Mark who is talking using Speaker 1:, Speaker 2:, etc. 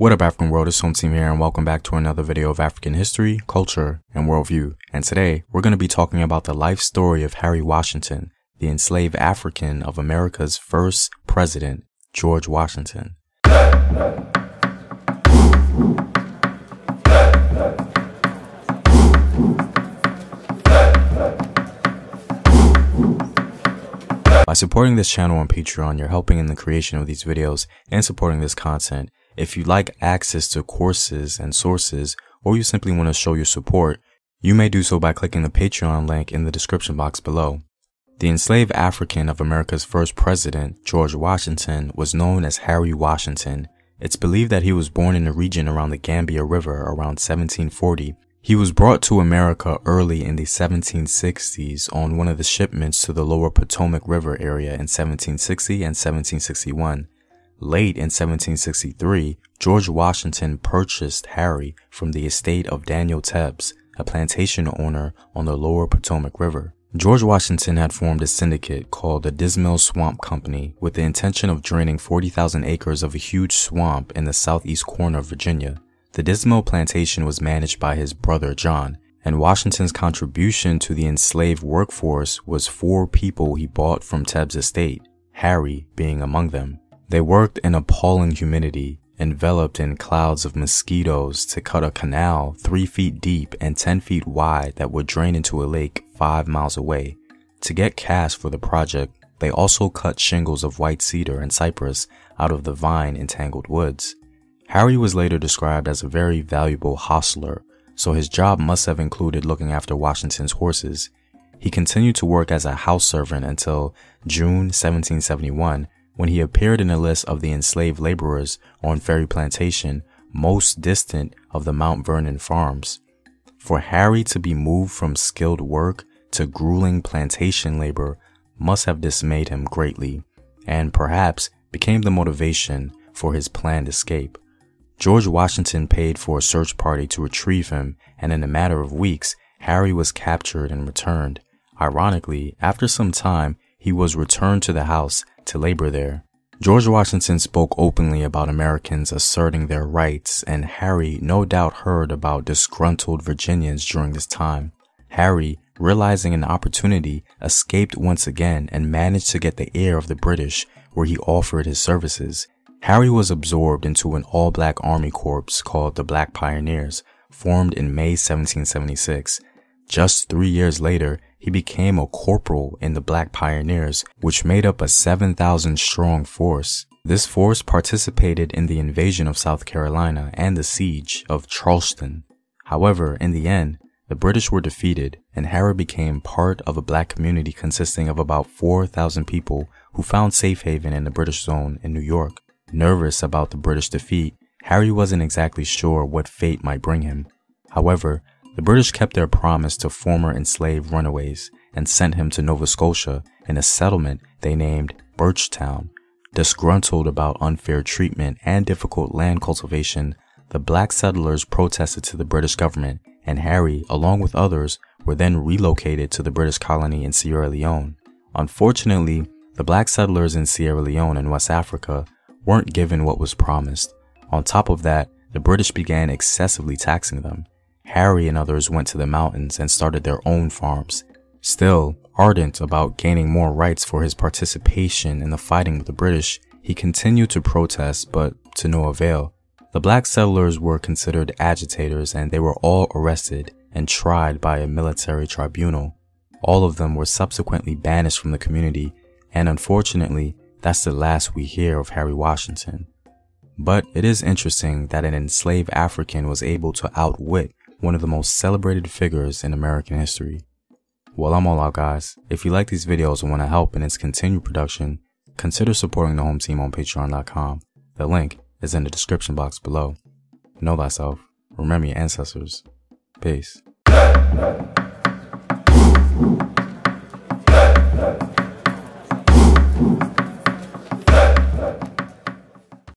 Speaker 1: What up, African world? It's Home Team here, and welcome back to another video of African history, culture, and worldview. And today, we're going to be talking about the life story of Harry Washington, the enslaved African of America's first president, George Washington. By supporting this channel on Patreon, you're helping in the creation of these videos and supporting this content. If you'd like access to courses and sources, or you simply want to show your support, you may do so by clicking the Patreon link in the description box below. The enslaved African of America's first president, George Washington, was known as Harry Washington. It's believed that he was born in the region around the Gambia River around 1740. He was brought to America early in the 1760s on one of the shipments to the lower Potomac River area in 1760 and 1761. Late in 1763, George Washington purchased Harry from the estate of Daniel Tebbs, a plantation owner on the lower Potomac River. George Washington had formed a syndicate called the Dismal Swamp Company with the intention of draining 40,000 acres of a huge swamp in the southeast corner of Virginia. The Dismal plantation was managed by his brother John, and Washington's contribution to the enslaved workforce was 4 people he bought from Tebbs' estate, Harry being among them. They worked in appalling humidity, enveloped in clouds of mosquitoes to cut a canal 3 feet deep and 10 feet wide that would drain into a lake 5 miles away. To get cash for the project, they also cut shingles of white cedar and cypress out of the vine-entangled woods. Harry was later described as a very valuable hostler, so his job must have included looking after Washington's horses. He continued to work as a house servant until June 1771, when he appeared in a list of the enslaved laborers on Ferry Plantation, most distant of the Mount Vernon farms. For Harry to be moved from skilled work to grueling plantation labor must have dismayed him greatly, and perhaps became the motivation for his planned escape. George Washington paid for a search party to retrieve him, and in a matter of weeks, Harry was captured and returned. Ironically, after some time, he was returned to the house to labor there. George Washington spoke openly about Americans asserting their rights, and Harry no doubt heard about disgruntled Virginians during this time. Harry, realizing an opportunity, escaped once again and managed to get the ear of the British, where he offered his services. Harry was absorbed into an all-black army corps called the Black Pioneers, formed in May 1776. Just 3 years later, he became a corporal in the Black Pioneers, which made up a 7,000-strong force. This force participated in the invasion of South Carolina and the siege of Charleston. However, in the end, the British were defeated, and Harry became part of a black community consisting of about 4,000 people who found safe haven in the British zone in New York. Nervous about the British defeat, Harry wasn't exactly sure what fate might bring him. However, the British kept their promise to former enslaved runaways and sent him to Nova Scotia in a settlement they named Birchtown. Disgruntled about unfair treatment and difficult land cultivation, the black settlers protested to the British government, and Harry, along with others, were then relocated to the British colony in Sierra Leone. Unfortunately, the black settlers in Sierra Leone and West Africa weren't given what was promised. On top of that, the British began excessively taxing them. Harry and others went to the mountains and started their own farms. Still, ardent about gaining more rights for his participation in the fighting with the British, he continued to protest, but to no avail. The black settlers were considered agitators, and they were all arrested and tried by a military tribunal. All of them were subsequently banished from the community, and unfortunately, that's the last we hear of Harry Washington. But it is interesting that an enslaved African was able to outwit one of the most celebrated figures in American history. Well, I'm all out, guys. If you like these videos and want to help in its continued production, consider supporting the Home Team on Patreon.com. The link is in the description box below. Know thyself. Remember your ancestors. Peace.